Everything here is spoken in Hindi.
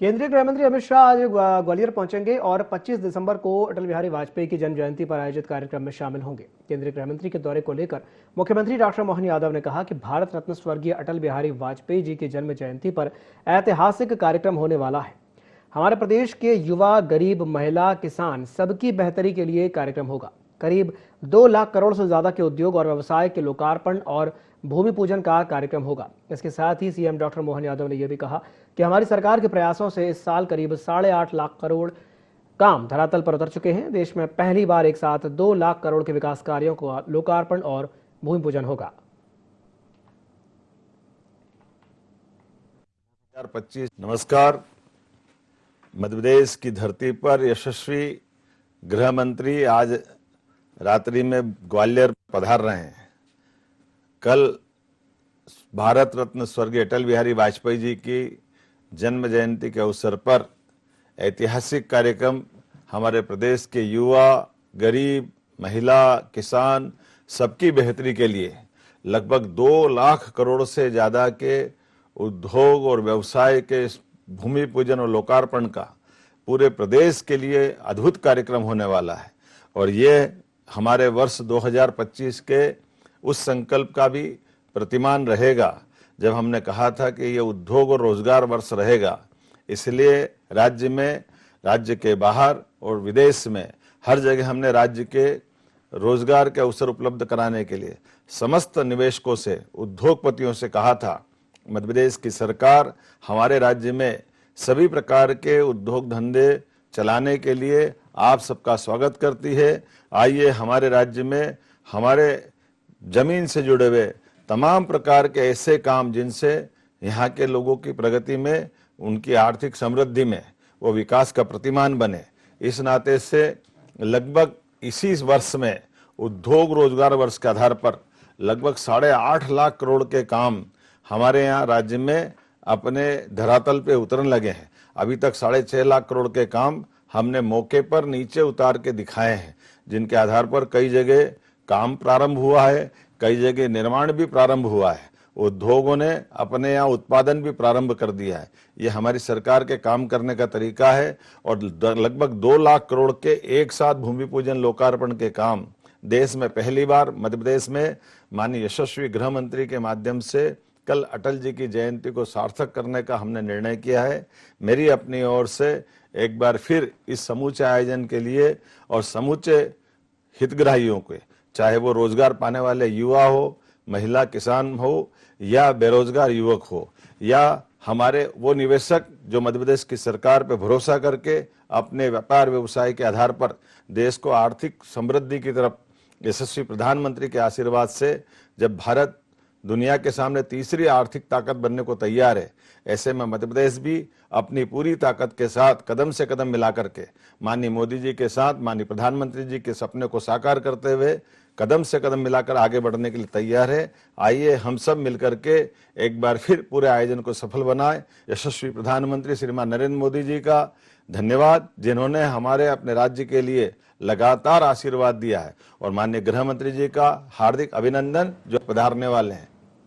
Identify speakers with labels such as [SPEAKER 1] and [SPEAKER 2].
[SPEAKER 1] केंद्रीय गृह मंत्री अमित शाह आज ग्वालियर पहुंचेंगे और 25 दिसंबर को अटल बिहारी वाजपेयी की जन्म जयंती पर आयोजित कार्यक्रम में शामिल होंगे। केंद्रीय गृह मंत्री के दौरे को लेकर मुख्यमंत्री डॉक्टर मोहन यादव ने कहा कि भारत रत्न स्वर्गीय अटल बिहारी वाजपेयी जी की जन्म जयंती पर ऐतिहासिक कार्यक्रम होने वाला है। हमारे प्रदेश के युवा, गरीब, महिला, किसान सबकी बेहतरी के लिए कार्यक्रम होगा। करीब 2 लाख करोड़ से ज्यादा के उद्योग और व्यवसाय के लोकार्पण और भूमि पूजन का कार्यक्रम होगा। इसके साथ ही सीएम डॉक्टर मोहन यादव ने यह भी कहा कि हमारी सरकार के प्रयासों से इस साल करीब 8.5 लाख करोड़ काम धरातल पर उतर चुके हैं। देश में पहली बार एक साथ 2 लाख करोड़ के विकास कार्यों को लोकार्पण और भूमि पूजन होगा।
[SPEAKER 2] 2025 नमस्कार। मध्य प्रदेश की धरती पर यशस्वी गृह मंत्री आज रात्रि में ग्वालियर पधार रहे हैं। कल भारत रत्न स्वर्गीय अटल बिहारी वाजपेयी जी की जन्म जयंती के अवसर पर ऐतिहासिक कार्यक्रम हमारे प्रदेश के युवा, गरीब, महिला, किसान सबकी बेहतरी के लिए लगभग 2 लाख करोड़ से ज़्यादा के उद्योग और व्यवसाय के भूमि पूजन और लोकार्पण का पूरे प्रदेश के लिए अद्भुत कार्यक्रम होने वाला है। और ये हमारे वर्ष 2025 के उस संकल्प का भी प्रतिमान रहेगा जब हमने कहा था कि ये उद्योग और रोजगार वर्ष रहेगा। इसलिए राज्य में, राज्य के बाहर और विदेश में हर जगह हमने राज्य के रोजगार के अवसर उपलब्ध कराने के लिए समस्त निवेशकों से, उद्योगपतियों से कहा था। मध्य प्रदेश की सरकार हमारे राज्य में सभी प्रकार के उद्योग धंधे चलाने के लिए आप सबका स्वागत करती है। आइए हमारे राज्य में हमारे जमीन से जुड़े हुए तमाम प्रकार के ऐसे काम जिनसे यहाँ के लोगों की प्रगति में, उनकी आर्थिक समृद्धि में वो विकास का प्रतिमान बने। इस नाते से लगभग इसी वर्ष में उद्योग रोजगार वर्ष के आधार पर लगभग 8.5 लाख करोड़ के काम हमारे यहाँ राज्य में अपने धरातल पे उतरने लगे हैं। अभी तक 6.5 लाख करोड़ के काम हमने मौके पर नीचे उतार के दिखाए हैं, जिनके आधार पर कई जगह काम प्रारंभ हुआ है, कई जगह निर्माण भी प्रारंभ हुआ है, उद्योगों ने अपने यहाँ उत्पादन भी प्रारंभ कर दिया है। ये हमारी सरकार के काम करने का तरीका है। और लगभग 2 लाख करोड़ के एक साथ भूमि पूजन लोकार्पण के काम देश में पहली बार मध्य प्रदेश में माननीय यशस्वी गृह मंत्री के माध्यम से कल अटल जी की जयंती को सार्थक करने का हमने निर्णय किया है। मेरी अपनी ओर से एक बार फिर इस समूचे आयोजन के लिए और समूचे हितग्राहियों के, चाहे वो रोजगार पाने वाले युवा हो, महिला, किसान हो या बेरोजगार युवक हो, या हमारे वो निवेशक जो मध्य प्रदेश की सरकार पर भरोसा करके अपने व्यापार व्यवसाय के आधार पर देश को आर्थिक समृद्धि की तरफ यशस्वी प्रधानमंत्री के आशीर्वाद से जब भारत दुनिया के सामने तीसरी आर्थिक ताकत बनने को तैयार है, ऐसे में मध्य प्रदेश भी अपनी पूरी ताकत के साथ कदम से कदम मिला करके माननीय मोदी जी के साथ, माननीय प्रधानमंत्री जी के सपने को साकार करते हुए कदम से कदम मिलाकर आगे बढ़ने के लिए तैयार है। आइए हम सब मिलकर के एक बार फिर पूरे आयोजन को सफल बनाएं। यशस्वी प्रधानमंत्री श्रीमान नरेंद्र मोदी जी का धन्यवाद, जिन्होंने हमारे अपने राज्य के लिए लगातार आशीर्वाद दिया है, और माननीय गृह मंत्री जी का हार्दिक अभिनंदन जो पधारने वाले हैं।